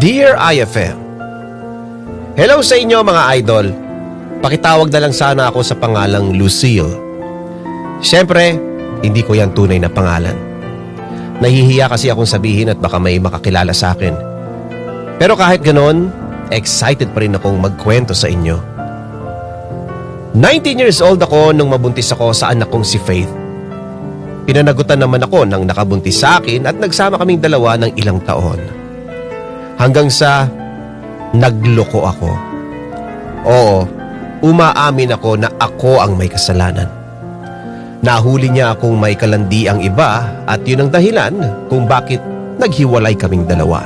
Dear IFM, hello sa inyo mga idol. Pakitawag na lang sana ako sa pangalang Lucille. Siyempre, hindi ko yan tunay na pangalan. Nahihiya kasi akong sabihin at baka may makakilala sa akin. Pero kahit ganon, excited pa rin akong magkwento sa inyo. 19 years old ako nung mabuntis ako sa anak kong si Faith. Pinanagutan naman ako ng nakabuntis sa akin at nagsama kaming dalawa ng ilang taon. Hanggang sa nagloko ako. Oo, umaamin ako na ako ang may kasalanan. Nahuli niya akong may kalandi ang iba at yun ang dahilan kung bakit naghiwalay kaming dalawa.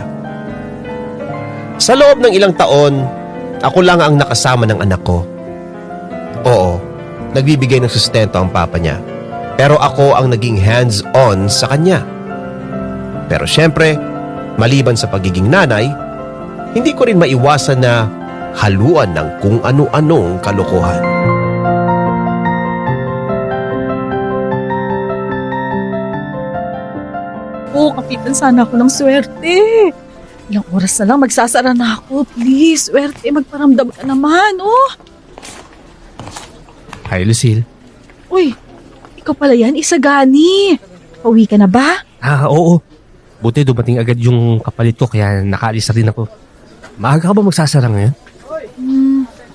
Sa loob ng ilang taon, ako lang ang nakasama ng anak ko. Oo, nagbibigay ng sustento ang papa niya. Pero ako ang naging hands-on sa kanya. Pero syempre, maliban sa pagiging nanay, hindi ko rin maiwasan na haluan ng kung ano-anong kalokohan. Kapitan sana ako ng swerte. Ilang oras na lang, magsasara na ako. Please, swerte, magparamdam ka naman, oh. Hi, Lucille. Uy, ikaw pala yan, Isagani. Pauwi ka na ba? Oo. Buti dumating agad yung kapalit ko kaya nakaalis na rin ako. Maaga ka ba magsasara ngayon?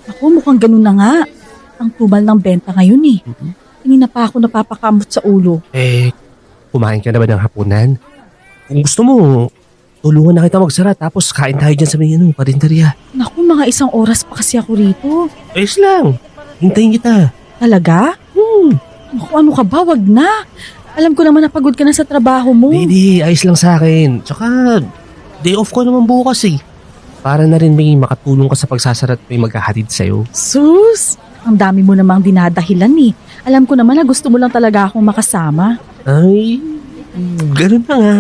Ako, mukhang ganun na nga. Ang tumal ng benta ngayon eh. Hindi na pa ako napapakamot sa ulo. Kumain ka na ba ng hapunan? Kung gusto mo, tulungan na kita magsara tapos kain tayo dyan sa may karinderya. Naku, mga 1 oras pa kasi ako rito. Ayos lang. Hintayin kita. Talaga? Naku, ano ka ba? Wag na. Alam ko naman na pagod ka na sa trabaho mo. Hindi, ayos lang sa akin. Tsaka, day off ko naman bukas eh. Para na rin may makatulong ka sa pagsasara at may maghahatid sa'yo. Sus, ang dami mo namang dinadahilan eh. Alam ko naman na gusto mo lang talaga akong makasama. Ay, ganun na nga.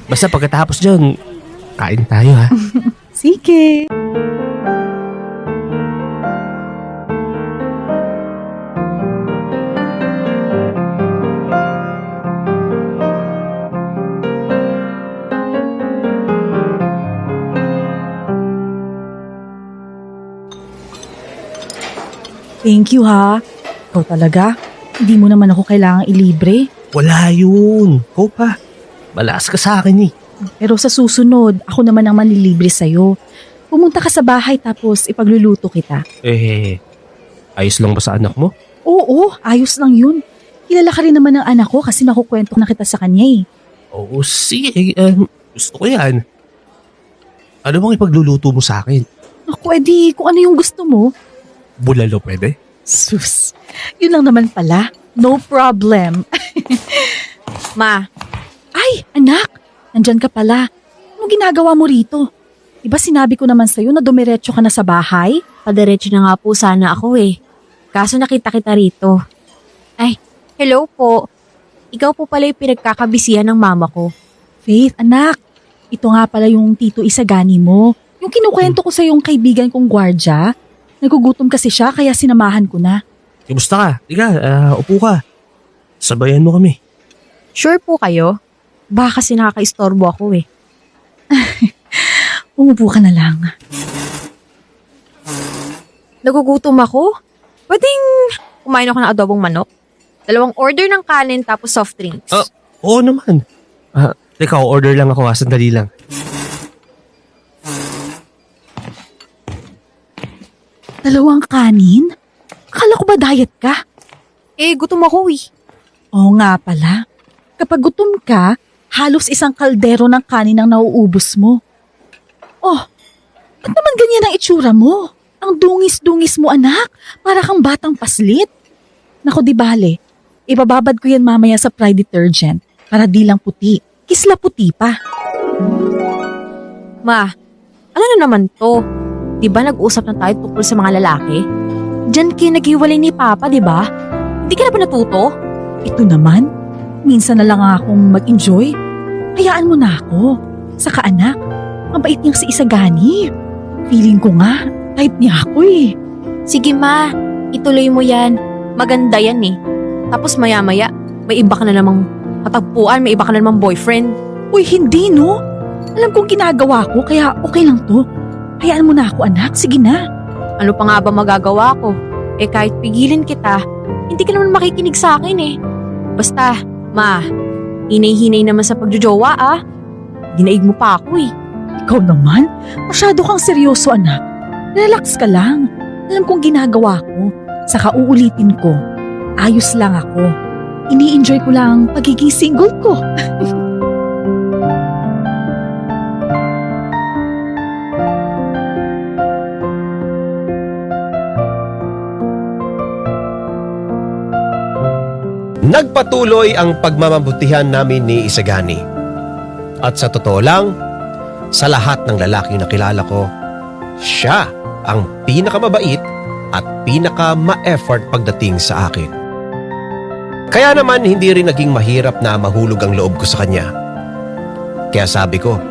Basta pagkatapos dyan, kain tayo ha. Sige. Thank you ha. Ikaw talaga. Hindi mo naman ako kailangang ilibre. Wala yun. Ikaw pa. Malakas ka sa akin eh. Pero sa susunod, ako naman ang manlilibre sa'yo. Pumunta ka sa bahay tapos ipagluluto kita. Ayos lang ba sa anak mo? Oo, ayos lang yun. Kilala ka rin naman ng anak ko kasi nakukwento na kita sa kanya eh. Oo, sige. Gusto ko yan. Ano bang ipagluluto mo sa akin? Naku, edi kung ano yung gusto mo. Bulalo pwede? Sus, yun lang naman pala. No problem. Ma, Ay, anak, nandyan ka pala. Ano ginagawa mo rito? Diba sinabi ko naman sa'yo na dumiretso ka na sa bahay? padiretso na nga po sana ako eh. Kaso nakita kita rito. Ay, hello po. Ikaw po pala yung pinagkakabisihan ng mama ko. Faith, anak, ito nga pala yung Tito Isagani mo. Yung kinukwento ko sa yung kaibigan kong gwardya. Nagugutom kasi siya kaya sinamahan ko na. Kamusta ka? Ika, upo ka. Sabayan mo kami. Sure po kayo? Baka kasi nakaka-istorbo ako eh. Umupo ka na lang. Nagugutom ako? Pwedeng kumain ako ng adobong manok? 2 order ng kanin tapos soft drinks. Oo naman. Teka, order lang ako. Sandali lang. Dalawang kanin? Akala ko ba diet ka? Gutom ako eh. Oo nga pala. Kapag gutom ka, halos 1 kaldero ng kanin ang nauubos mo. Oh, ba't naman ganyan ang itsura mo? Ang dungis-dungis mo anak, para kang batang paslit. Naku di bale, ibababad ko yan mamaya sa Pride detergent para di lang puti, kisla puti pa. Ma, ano na naman to? Di ba nag-usap na tayo tungkol sa mga lalaki? Diyan kayo naghiwalay ni Papa, di ba? Hindi ka na ba natuto? Ito naman, minsan na lang akong mag-enjoy. Hayaan mo na ako. Saka anak, mabait niyang si Isagani. Feeling ko nga, type niya ako eh. Sige ma, ituloy mo yan. Maganda yan eh. Tapos maya-maya, may iba ka na namang katagpuan, may iba ka na namang boyfriend. Uy, hindi no. Alam kong ginagawa ko, kaya okay lang to. Hayaan mo na ako, anak. Sige na. Ano pa nga ba magagawa ko? Eh kahit pigilin kita, hindi ka naman makikinig sa akin eh. Basta, ma, hinay-hinay naman sa pagjojowa ah. Dinaig mo pa ako eh. Ikaw naman, masyado kang seryoso, anak. Relax ka lang. Alam kong ginagawa ko. Saka uulitin ko. Ayos lang ako. Ini-enjoy ko lang pagiging single ko. Nagpatuloy ang pagmamabutihan namin ni Isagani. At sa totoo lang, sa lahat ng lalaking nakilala ko, siya ang pinakamabait at pinaka-ma-effort pagdating sa akin. Kaya naman hindi rin naging mahirap na mahulog ang loob ko sa kanya. Kaya sabi ko,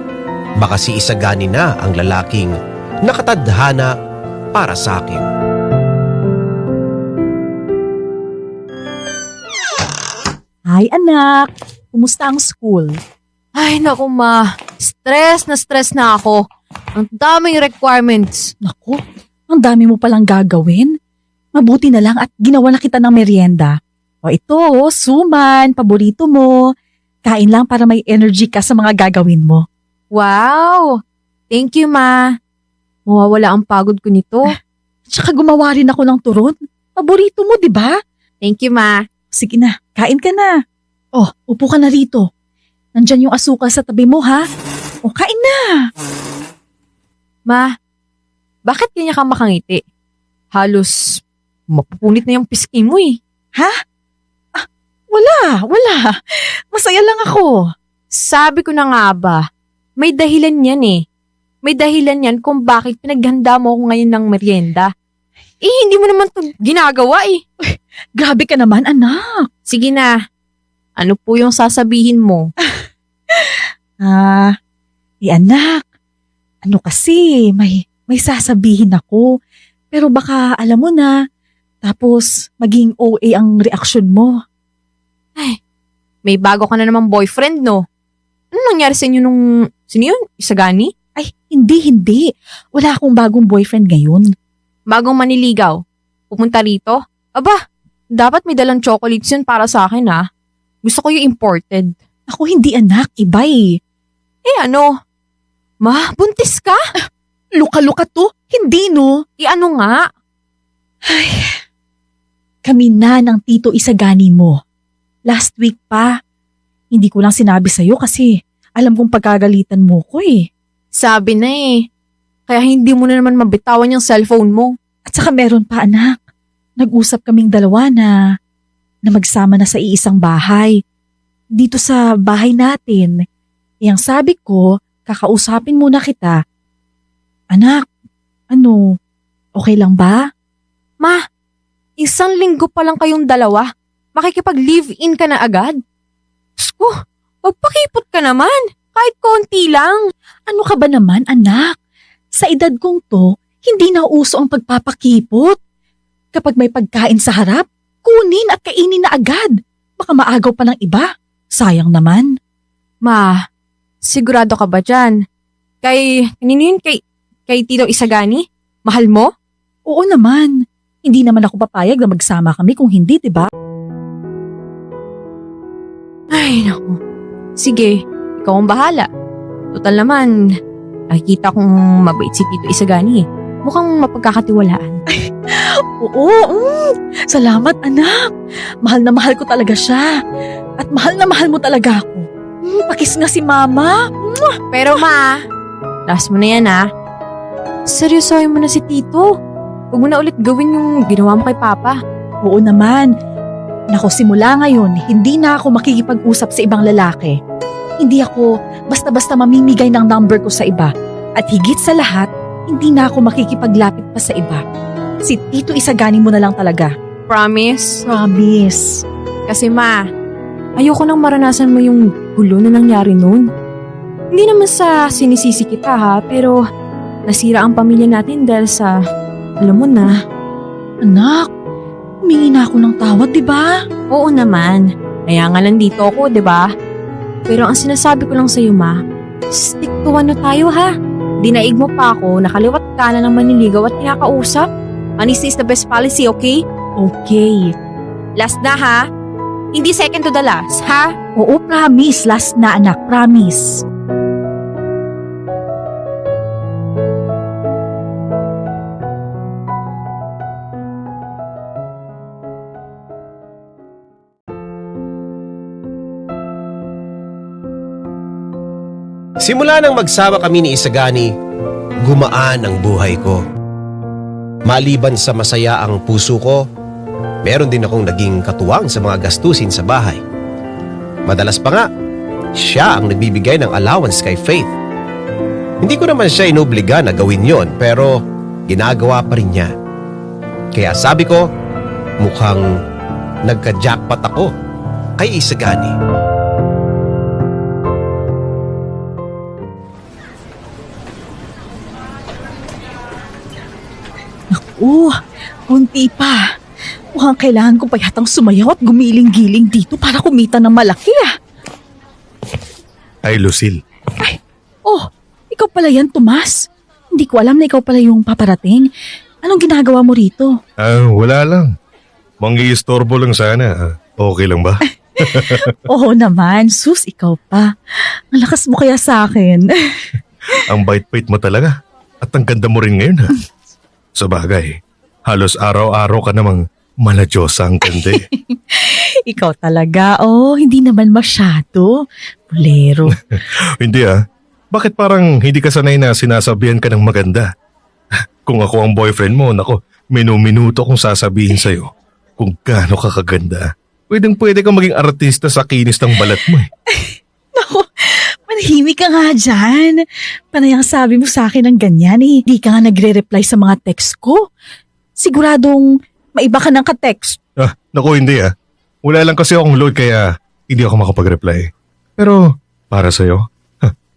baka si Isagani na ang lalaking nakatadhana para sa akin. Hi, anak. Kumusta ang school? Ay naku ma, stress na ako. Ang daming requirements. Naku, ang dami mo palang gagawin. Mabuti na lang at ginawa na kita ng merienda. O ito, suman, paborito mo. Kain lang para may energy ka sa mga gagawin mo. Wow! Thank you ma. Mawawala ang pagod ko nito. Tsaka gumawa rin ako ng turon. Paborito mo, di ba? Thank you ma. Sige na, kain ka na. Oh, upo ka na rito. Nandyan yung asukal sa tabi mo, ha? O, kain na. Ma, bakit ganyan ka makangiti? Halos mapupunit na yung pisngi mo eh. Wala. Masaya lang ako. Sabi ko na nga ba, may dahilan yan eh. May dahilan yan kung bakit pinaghanda mo ako ngayon ng merienda. Eh, hindi mo naman ito ginagawa eh. Grabe ka naman, anak. Sige na, ano po yung sasabihin mo? Anak. Ano kasi, may sasabihin ako. Pero baka alam mo na, tapos maging OA ang reaksyon mo. May bago ka na namang boyfriend no? Ano nangyari sa inyo nung, sino yun? Isagani? Ay, hindi. Wala akong bagong boyfriend ngayon. Bagong maniligaw? Pupunta rito? Aba, dapat may dalang chocolates yun para sa akin ah. Gusto ko yung imported. Ako hindi, anak. Iba eh. Eh ano? Ma, buntis ka? Luka-luka to? Hindi, no? Eh ano nga? Kami na ng tito Isagani mo. Last week pa. Hindi ko lang sinabi sa'yo kasi alam kong pagkagalitan mo ko eh. Sabi na eh. Kaya hindi mo na naman mabitawan yung cellphone mo. At saka meron pa, anak. Nag-usap kaming dalawa na magsama na sa iisang bahay. Dito sa bahay natin. Yang sabi ko, kakausapin muna kita. Anak, okay lang ba? Ma, 1 linggo pa lang kayong dalawa. Makikipag-live-in ka na agad? Sko, magpakipot ka naman. Kahit konti lang. Ano ka ba naman, anak? Sa edad kong to, hindi na uso ang pagpapakipot. Kapag may pagkain sa harap, kunin at kainin na agad. Baka maagaw pa ng iba. Sayang naman. Ma, sigurado ka ba dyan? Kanino yun? Kay Tito Isagani? Mahal mo? Oo naman. Hindi naman ako papayag na magsama kami kung hindi, diba? Ay, naku. Sige, ikaw ang bahala. Total naman, nakikita kong mabait si Tito Isagani eh. Mukhang mapagkakatiwalaan. Oo, salamat anak. Mahal na mahal ko talaga siya. At mahal na mahal mo talaga ako. Pakis nga si mama. Pero ma, last mo na yan ha. Seryosohin mo na si Tito. Huwag mo na ulit gawin yung ginawa mo kay Papa. Oo naman. Naku, simula ngayon, hindi na ako makikipag-usap sa ibang lalaki. Hindi ako basta-basta mamimigay ng number ko sa iba. At higit sa lahat, hindi na ako makikipaglapit pa sa iba. Si Tito Isagani mo na lang talaga. Promise? Promise. Kasi ma, ayoko nang maranasan mo yung gulo na nangyari noon. Hindi naman sa sinisisi kita ha, pero nasira ang pamilya natin dahil sa, alam mo na. Anak, humingi na ako ng tawad, di ba? Oo naman, kaya nga nandito ako, di ba? Pero ang sinasabi ko lang sa'yo ma, stick to nagkwentuhan na tayo ha. Dinaig mo pa ako, nakaliwat ka na ng maniligaw at kinakausap. Honesty is the best policy, okay? Okay. Last na ha. Hindi second to the last, ha? Oo, promise. Last na anak, promise. Simula nang magsama kami ni Isagani, gumaan ang buhay ko. Maliban sa masaya ang puso ko, meron din akong naging katuwang sa mga gastusin sa bahay. Madalas pa nga, siya ang nagbibigay ng allowance kay Faith. Hindi ko naman siya inobliga na gawin yon, pero ginagawa pa rin niya. Kaya sabi ko, mukhang nagka-jackpot ako kay Isagani. Kunti pa. Mukhang kailangan ko pa yatang sumayaw at gumiling-giling dito para kumita ng malaki ah. Ay, Lucille. Ikaw pala yan, Tomas. Hindi ko alam na ikaw pala yung paparating. Anong ginagawa mo rito? Wala lang. Mangi-istorbo lang sana. Okay lang ba? Oo naman, sus, ikaw pa. Ang lakas mo kaya sa akin. Ang bait-bait mo talaga. At ang ganda mo rin ngayon ha. Sa bagay, halos araw-araw ka namang maladyosa ang ganda eh. Ikaw talaga, hindi naman masyado. Bolero. Hindi Bakit parang hindi ka sanay na sinasabihan ka ng maganda? Kung ako ang boyfriend mo, nako, minu-minuto kong sasabihin sa'yo kung gaano ka kaganda. Pwedeng-pwede kang maging artista sa kinis ng balat mo eh. Naku, manahimik ka nga dyan. Panay ang sabi mo sa akin ng ganyan eh. Di ka nga nagre-reply sa mga text ko. Siguradong maiba ka ng ka-text. Naku, hindi Wala lang kasi akong load kaya hindi ako makapag-reply. Pero para sa'yo,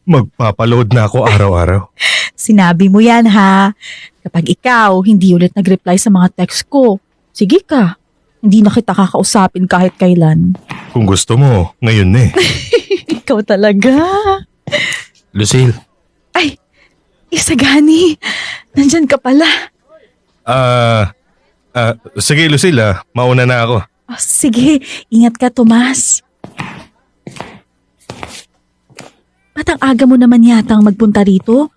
magpapaload na ako araw-araw. Sinabi mo yan ha. Kapag ikaw hindi ulit nag-reply sa mga text ko, sige ka. Hindi na kita kakausapin kahit kailan. Kung gusto mo, ngayon na eh. Ikaw talaga. Lucille, Ay, Isagani. Nandyan ka pala. Sige Lucille mauna na ako. Sige, ingat ka, Tomas. Ba't ang aga mo naman yatang magpunta rito?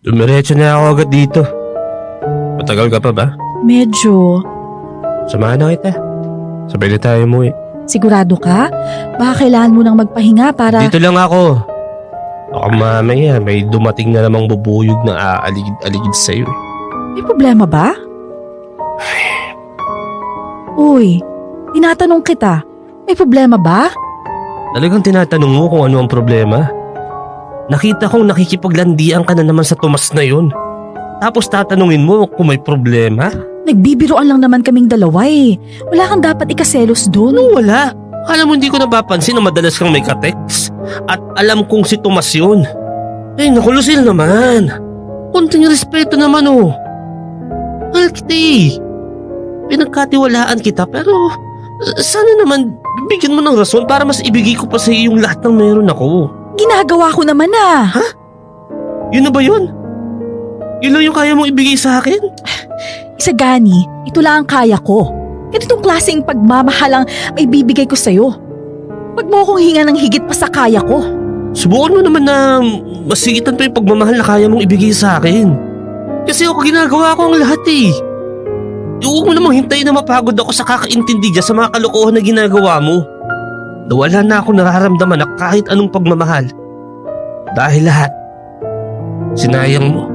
dumiretso na ako agad dito. Matagal ka pa ba? Medyo. Samahan na kita. Sabay na tayo mo Sigurado ka? Baka kailangan mo nang magpahinga para... Dito lang ako. Baka mamaya may dumating na namang bubuyog na aaligid-aligid sa'yo. May problema ba? Uy, tinatanong kita. May problema ba? Talagang tinatanong mo kung ano ang problema? Nakita kong nakikipaglandian ka na naman sa Tomas na yun. Tapos tatanungin mo kung may problema? Nagbibiroan lang naman kaming dalawa eh. Wala kang dapat ikaselos doon. Anong wala? Alam mo hindi ko napapansin na madalas kang may ka-text. At alam kong si Tomas yun. Ay naku Lucille naman. Kunting respeto naman Mahal kita Pinagkatiwalaan kita pero sana naman bigyan mo ng rason para mas ibigay ko pa sa iyo yung lahat ng meron ako. Ginagawa ko naman ah. Yun na ba yun? Yun lang yung kaya mong ibigay sa akin? Isagani, ito lang ang kaya ko. Ganitong klaseng pagmamahal ang ay bibigay ko sa'yo. Huwag mo akong hinga ng higit pa sa kaya ko. Subukan mo naman na masigitan pa yung pagmamahal na kaya mong ibigay sa akin. Kasi ako ginagawa ko ang lahat Huwag mo namang hintayin na mapagod ako sa kakaintindi dyan sa mga kalokohan na ginagawa mo. Nawala na ako nararamdaman na kahit anong pagmamahal. Dahil lahat, sinayang mo.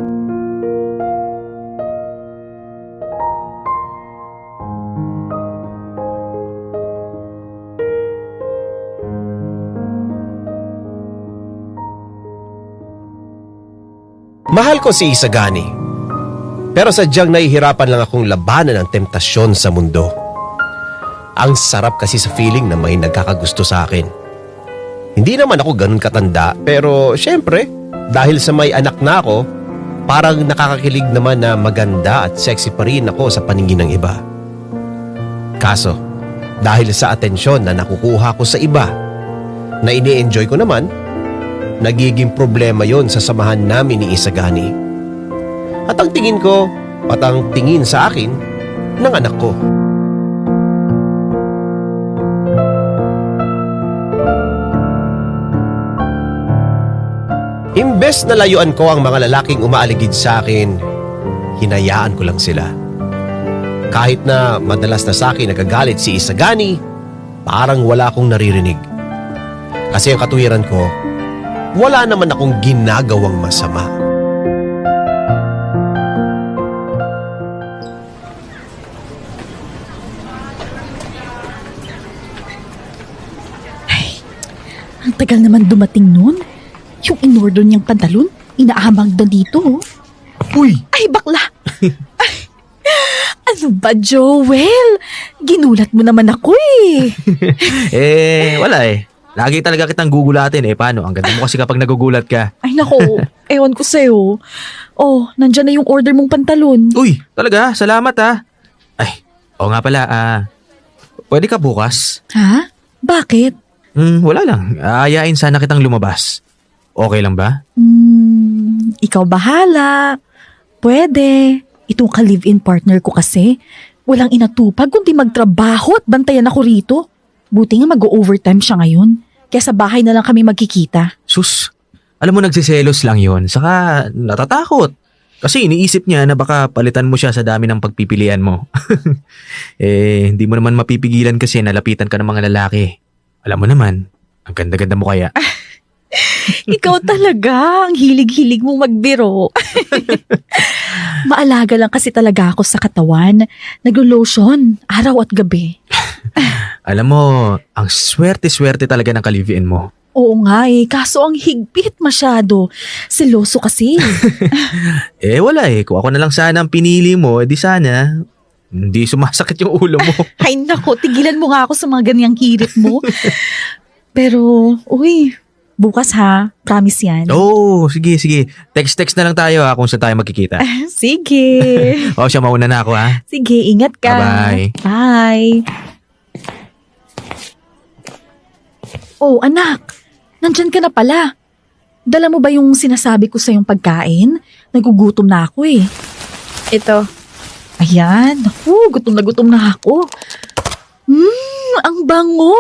Mahal ko si Isagani. Pero sadyang nahihirapan lang akong labanan ang temptasyon sa mundo. Ang sarap kasi sa feeling na may nagkakagusto sa akin. Hindi naman ako ganun katanda pero syempre dahil sa may anak na ako, parang nakakakilig naman na maganda at sexy pa rin ako sa paningin ng iba. Kaso, dahil sa atensyon na nakukuha ko sa iba, na ini-enjoy ko naman, nagiging problema yon sa samahan namin ni Isagani. At ang tingin ko, patang tingin sa akin ng anak ko. Imbes na layuan ko ang mga lalaking umaaligid sa akin, hinayaan ko lang sila. Kahit na madalas na sa akin nagagalit si Isagani, parang wala akong naririnig. Kasi ang katuwiran ko, wala naman akong ginagawang masama. Ang tagal naman dumating nun. Yung in-order niyang pantalon, inaamang na dito. Oh. Uy! Ay, bakla! Ay, ano ba, Joel? Ginulat mo naman ako eh. Wala eh. Lagi talaga kitang gugulatin eh. Paano? Ang ganda mo kasi kapag nagugulat ka. Ay, nako. Ewan ko sa'yo. Oh, nandyan na yung order mong pantalon. Uy, talaga? Salamat ah. Ay, oo nga pala. Pwede ka bukas? Ha? Bakit? Wala lang. Aayain sana kitang lumabas. Okay lang ba? Ikaw bahala. Pwede. Itong ka-live-in partner ko kasi. Walang inatupag kundi magtrabaho at bantayan ako rito. Buti nga mag-overtime siya ngayon. Kaya sa bahay na lang kami magkikita. Sus, alam mo nagsiselos lang yon. Saka natatakot. Kasi iniisip niya na baka palitan mo siya sa dami ng pagpipilian mo. Hindi mo naman mapipigilan kasi nalapitan ka ng mga lalaki. Alam mo naman, ang ganda-ganda mo kaya. Ikaw talaga, ang hilig-hilig mong magbiro. Maalaga lang kasi talaga ako sa katawan. Naglo-lotion, araw at gabi. Alam mo, ang swerte-swerte talaga ng ka-live-in mo. Oo nga kaso ang higpit masyado. Seloso kasi. Wala kung ako na lang sana ang pinili mo, di sana, hindi sumasakit yung ulo mo. Ay nako, tigilan mo nga ako sa mga ganyang hirit mo. Pero, bukas ha, promise yan. Oo, sige. Text na lang tayo kung saan tayo magkikita. Sige. Siya mauna na ako ha. Sige, ingat ka. Bye-bye. Bye. Oh, anak. Nandyan ka na pala. Dala mo ba yung sinasabi ko sa yung pagkain? Nagugutom na ako eh. Ito. Ayan. Naku, gutom na ako. Ang bango.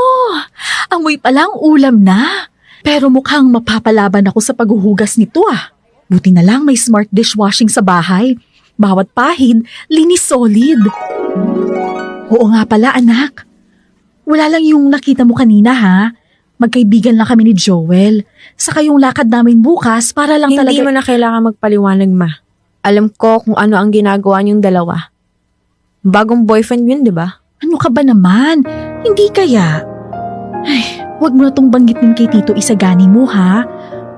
Amoy palang ulam na. Pero mukhang mapapalaban ako sa paghuhugas nito ah. Buti na lang may smart dishwashing sa bahay. Bawat pahid, linis solid. Oo nga pala anak. Wala lang yung nakita mo kanina ha. Magkaibigan lang kami ni Joel. Saka yung lakad namin bukas para lang Hindi talaga... mo na kailangan magpaliwanag, ma. Alam ko kung ano ang ginagawa niyong dalawa. Bagong boyfriend yun, di ba? Ano ka ba naman? Hindi kaya. Ay, wag mo na tong banggitin kay Tito Isagani mo ha.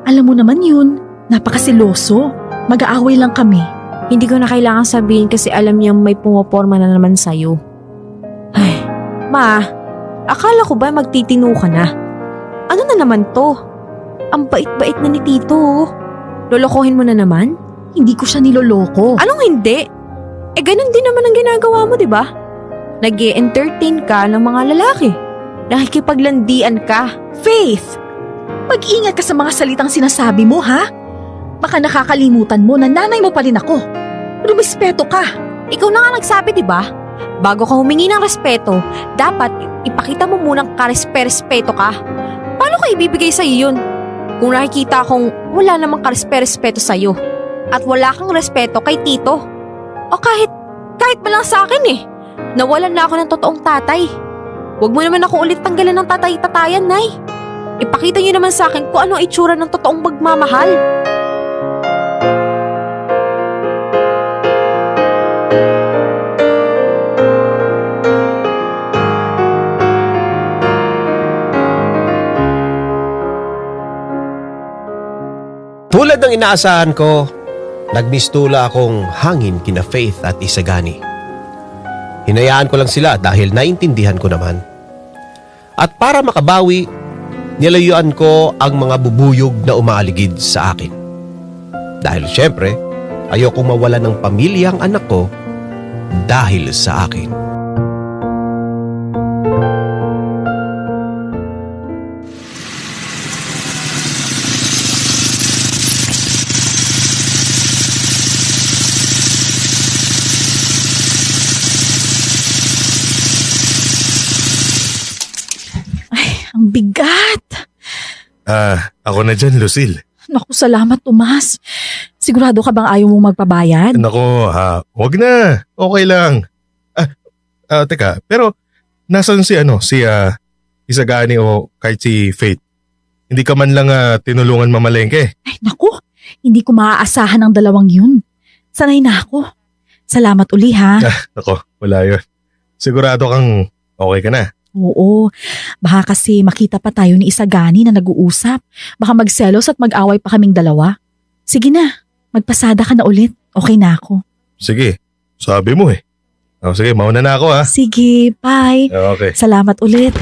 Alam mo naman yun, napakasiloso. Mag-aaway lang kami. Hindi ko na kailangan sabihin kasi alam niyang may pumaporma na naman sa'yo. Ay, ma, akala ko ba magtitino ka na? Ano na naman to? Ang bait-bait na ni Tito. Lolokohin mo na naman? Hindi ko siya niloloko. Anong hindi? Ganun din naman ang ginagawa mo, di ba? Nag-e-entertain ka ng mga lalaki. Nakikipaglandian ka. Faith! Mag-ingat ka sa mga salitang sinasabi mo ha. Baka nakakalimutan mo na nanay mo pa rin ako. Rumispeto ka. Ikaw na nga nagsabi, di ba? Bago ka humingi ng respeto, dapat ipakita mo munang karespe-respeto ka. Paano ko ibibigay sa'yo yun? Kung nakikita kong wala namang karespe-respeto sa'yo at wala kang respeto kay Tito. O kahit ba lang sa akin nawalan na ako ng totoong tatay. Huwag mo naman ako ulit tanggalan ng tatay-tatayan, Nay. Ipakita niyo naman sa akin kung ano ang itsura ng totoong magmamahal. Tulad ng inaasahan ko, nagmistula akong hangin kina Faith at Isagani. Hinayaan ko lang sila dahil naintindihan ko naman. At para makabawi, nilayuan ko ang mga bubuyog na umaaligid sa akin. Dahil syempre, ayokong mawala ng pamilya ang anak ko dahil sa akin. Ako na dyan, Lucille. Naku, salamat Tomas. Sigurado ka bang ayaw mong magpabayad? Nako, wag na. Okay lang. Teka, pero nasan si Isagani o kahit si Faith? Hindi ka man lang tinulungan mamalengke. Ay naku, hindi ko maaasahan ang dalawang yun. Sanay na ako. Salamat uli ha. Nako, wala yun. Sigurado kang okay ka na. Oo, baka kasi makita pa tayo ni Isagani na nag-uusap. Baka magselos at mag-away pa kaming dalawa. Sige na, magpasada ka na ulit. Okay na ako. Sige, sabi mo eh. Sige, mauna na ako ha. Sige, bye. Okay. Salamat ulit.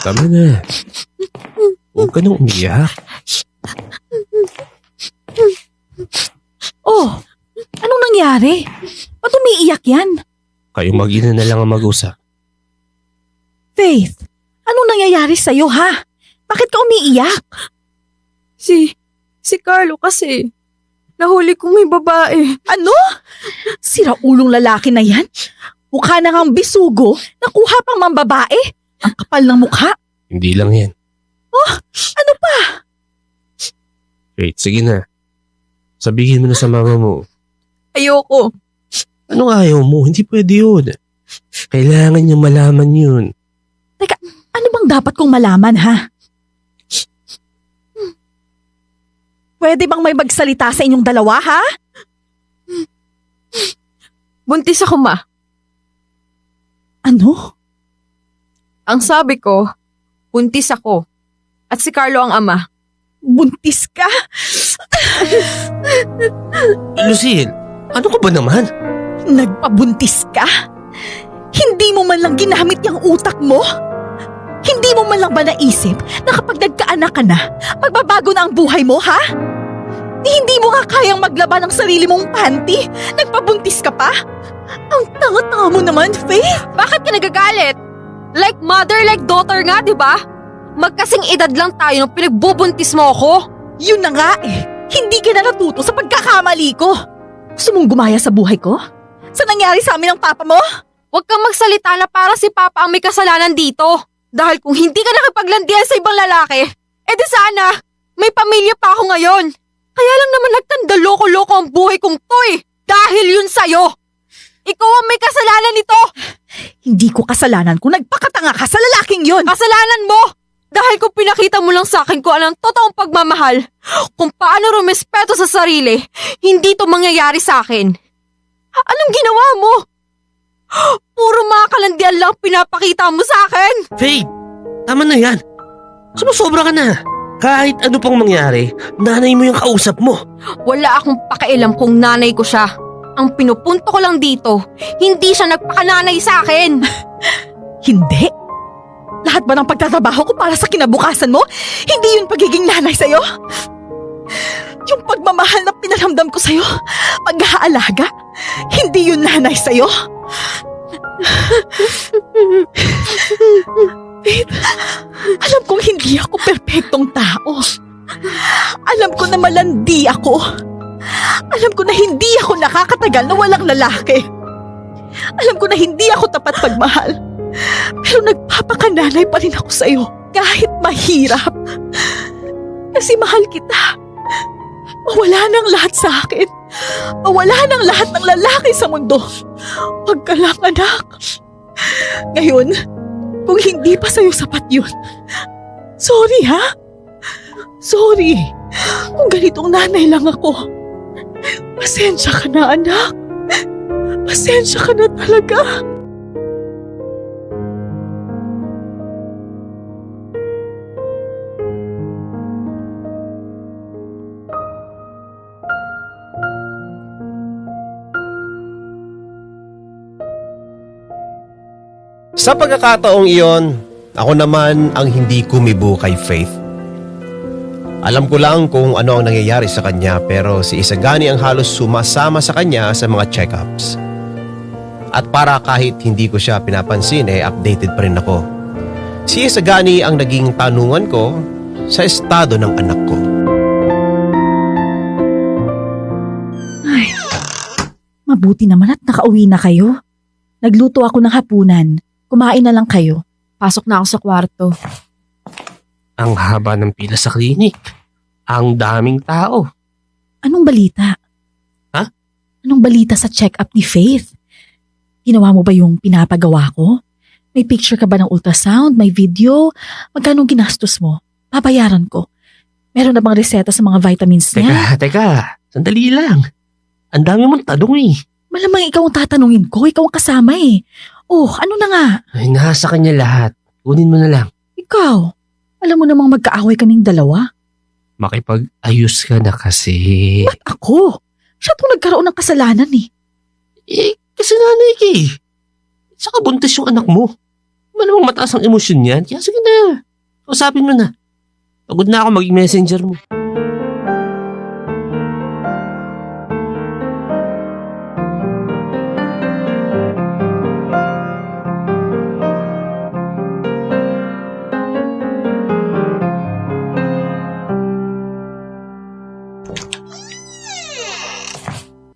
Tama na. Huwag ka nang umiyak. Oh, anong nangyari? Ba't umiiyak yan? Kayo mag-ina na lang ang mag-usap. Faith, anong nangyayari sa'yo ha? Bakit ka umiiyak? Si Carlo kasi, nahuli kong may babae. Ano? Siraulong lalaki na yan? Mukha na ngang bisugo, nakuha pang mambabae. Ang kapal ng mukha. Hindi lang yan. Ano pa? Wait, sige na. Sabihin mo na sa mama mo. Ayoko. Anong ayaw mo? Hindi pwede yun. Kailangan niya malaman yun. Ano bang dapat kong malaman ha? Pwede bang may magsalita sa inyong dalawa ha? Buntis ako, ma. Ano? Ang sabi ko, buntis ako. At si Carlo ang ama. Buntis ka? Lucille, ano ka ba naman? Nagpabuntis ka? Hindi mo man lang ginamit yung utak mo? Hindi mo man lang ba naisip na kapag nagkaanak ka na, magbabago na ang buhay mo, ha? Hindi mo nga kayang maglaba ng sarili mong panty? Nagpabuntis ka pa? Ang tanga-tanga mo naman, Faith! Bakit ka nagagalit? Like mother, like daughter nga, di ba? Magkasing edad lang tayo nung pinagbubuntis mo ako. Yun na nga eh. Hindi ka na natuto sa pagkakamali ko. Gusto mong gumaya sa buhay ko? Sa nangyari sa amin ng papa mo? Huwag kang magsalita na para si Papa ang may kasalanan dito. Dahil kung hindi ka nakipaglandian sa ibang lalaki, edi sana, may pamilya pa ako ngayon. Kaya lang naman nagkandaloko-loko ang buhay kong to eh. Dahil yun sa'yo. Ikaw ang may kasalanan nito. Hindi ko kasalanan kung nagpakatanga ka sa lalaking yun. Kasalanan mo! Dahil kung pinakita mo lang sa akin kung anong totoong pagmamahal, kung paano rumespeto sa sarili, hindi to mangyayari sa akin. Anong ginawa mo? Puro mga kalandian lang pinapakita mo sa akin. Faith, tama na yan. Sumusobra ka na. Kahit ano pang mangyari, nanay mo yung kausap mo. Wala akong pakialam kung nanay ko siya. Ang pinupunto ko lang dito, hindi siya nagpakananay sa akin. Hindi. Lahat ba ng pagtatrabaho ko para sa kinabukasan mo? Hindi yun pagiging nanay sa'yo? Yung pagmamahal na pinaramdam ko sa'yo, pag-aalaga, hindi yun nanay sa'yo? Faith, alam kong hindi ako perpektong tao. Alam ko na malandi ako. Alam ko na hindi ako nakakatagal na walang lalaki. Alam ko na hindi ako tapat pagmahal. Pero nagpapakananay pa rin ako sa'yo kahit mahirap. Kasi mahal kita. Mawala ng lahat sa akin. Mawala ng lahat ng lalaki sa mundo. Huwag ka lang, anak. Ngayon, kung hindi pa sa'yo sapat yun, sorry ha? Sorry. Kung ganitong nanay lang ako. Pasensya ka na, anak. Pasensya ka na talaga. Sa pagkakataong iyon, ako naman ang hindi kumibo kay Faith. Alam ko lang kung ano ang nangyayari sa kanya pero si Isagani ang halos sumasama sa kanya sa mga check-ups. At para kahit hindi ko siya pinapansin updated pa rin ako. Si Isagani ang naging tanungan ko sa estado ng anak ko. Ay, mabuti naman at nakauwi na kayo. Nagluto ako ng hapunan. Kumain na lang kayo. Pasok na ako sa kwarto. Ang haba ng pila sa klinik. Ang daming tao. Anong balita? Ha? Anong balita sa check-up ni Faith? Ginawa mo ba yung pinapagawa ko? May picture ka ba ng ultrasound? May video? Magkano ginastos mo? Babayaran ko. Meron na bang reseta sa mga vitamins niya? Teka. Sandali lang. Ang dami mong tanong eh. Malamang ikaw ang tatanungin ko. Ikaw ang kasama eh. Oh, ano na nga? Ay, nasa kanya lahat. Kunin mo na lang. Ikaw. Alam mo namang magkaaway kaming dalawa. Makipag-ayos ka na kasi. Ba't ako? Siya itong nagkaroon ng kasalanan eh. Eh, kasi nanay ka eh. Saka buntis yung anak mo. Malamang mataas ang emosyon niyan. Kaya sige na. Kausapin mo na. Pagod na ako maging messenger mo.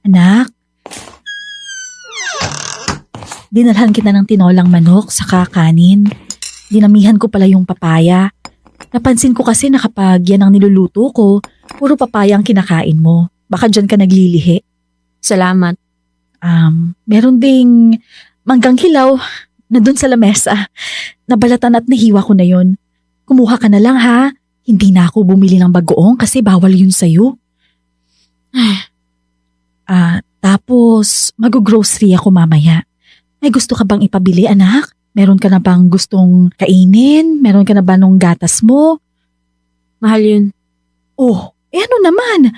Anak, dinalhan kita ng tinolang manok sa kakanin. Dinamihan ko pala yung papaya. Napansin ko kasi na kapag yan ang niluluto ko, puro papaya ang kinakain mo. Baka dyan ka naglilihi. Salamat. Meron ding manggang hilaw na dun sa lamesa. Nabalatan at nahiwa ko na yun. Kumuha ka na lang ha. Hindi na ako bumili ng bagoong kasi bawal yun sa'yo. Tapos mag-grocery ako mamaya. May gusto ka bang ipabili, anak? Meron ka na bang gustong kainin? Meron ka na ba nung gatas mo? Mahal yun. Oh, ano naman?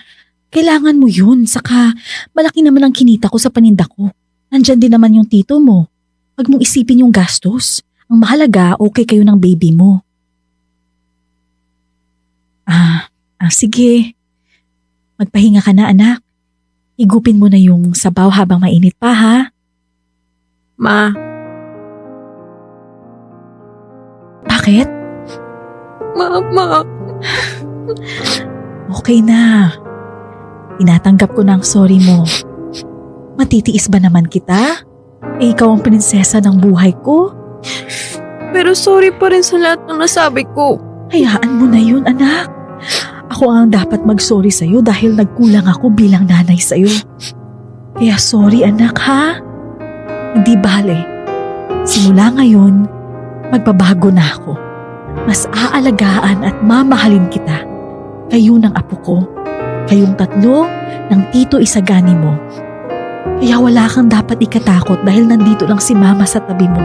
Kailangan mo yun. Saka malaki naman ang kinita ko sa paninda ko. Nandyan din naman yung tito mo. Huwag mong isipin yung gastos. Ang mahalaga, okay kayo ng baby mo. Sige. Magpahinga ka na, anak. Higupin mo na yung sabaw habang mainit pa, ha? Ma, Bakit? Ma. Okay na. Tinatanggap ko na ang sorry mo. Matitiis ba naman kita? Eh, ikaw ang prinsesa ng buhay ko. Pero sorry pa rin sa lahat ng nasabi ko. Hayaan mo na yun, anak. Ako ang dapat mag-sorry sa'yo dahil nagkulang ako bilang nanay sa'yo. Kaya sorry, anak, ha? Hindi bale. Simula ngayon, magbabago na ako. Mas aalagaan at mamahalin kita. Kayo ng apo ko. Kayong tatlo ng Tito Isagani mo. Kaya wala kang dapat ikatakot dahil nandito lang si Mama sa tabi mo.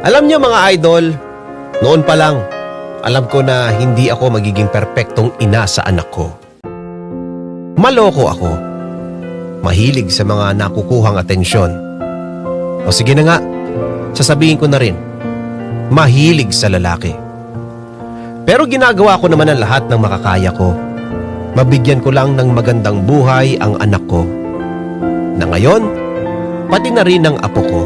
Alam niyo mga idol, noon pa lang, alam ko na hindi ako magiging perpektong ina sa anak ko. Maloko ako. Mahilig sa mga nakukuhang atensyon. O sige na nga, sasabihin ko na rin, mahilig sa lalaki. Pero ginagawa ko naman ang lahat ng makakaya ko. Mabigyan ko lang ng magandang buhay ang anak ko. Na ngayon, pati na rin ang apo ko.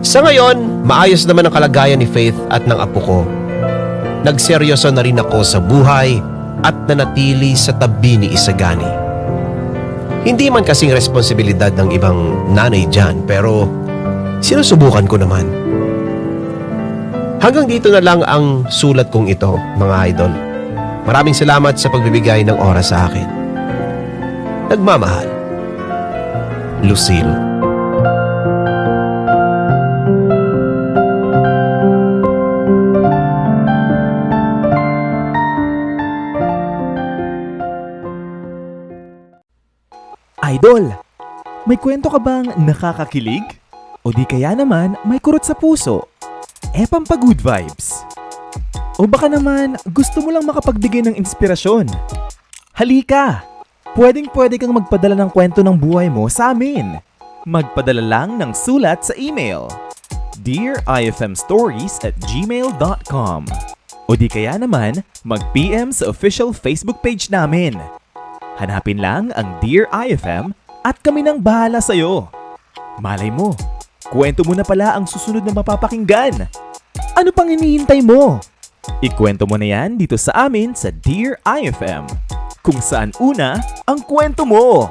Sa ngayon, maayos naman ang kalagayan ni Faith at ng apo ko. Nagseryoso na rin ako sa buhay at nanatili sa tabi ni Isagani. Hindi man kasing responsibilidad ng ibang nanay dyan, pero sinusubukan ko naman. Hanggang dito na lang ang sulat kong ito, mga idol. Maraming salamat sa pagbibigay ng oras sa akin. Nagmamahal, Lucille. Idol, may kwento ka bang nakakakilig? O di kaya naman may kurot sa puso? Pampa-good vibes. O baka naman gusto mo lang makapagbigay ng inspirasyon? Halika! Pwedeng-pwede kang magpadala ng kwento ng buhay mo sa amin. Magpadala lang ng sulat sa email. dearifmstories@gmail.com. O di kaya naman, mag-PM sa official Facebook page namin. Hanapin lang ang Dear IFM at kami nang bahala sa'yo. Malay mo, kwento mo na pala ang susunod na mapapakinggan. Ano pang hinihintay mo? Ikwento mo na yan dito sa amin sa Dear IFM, kung saan una ang kwento mo.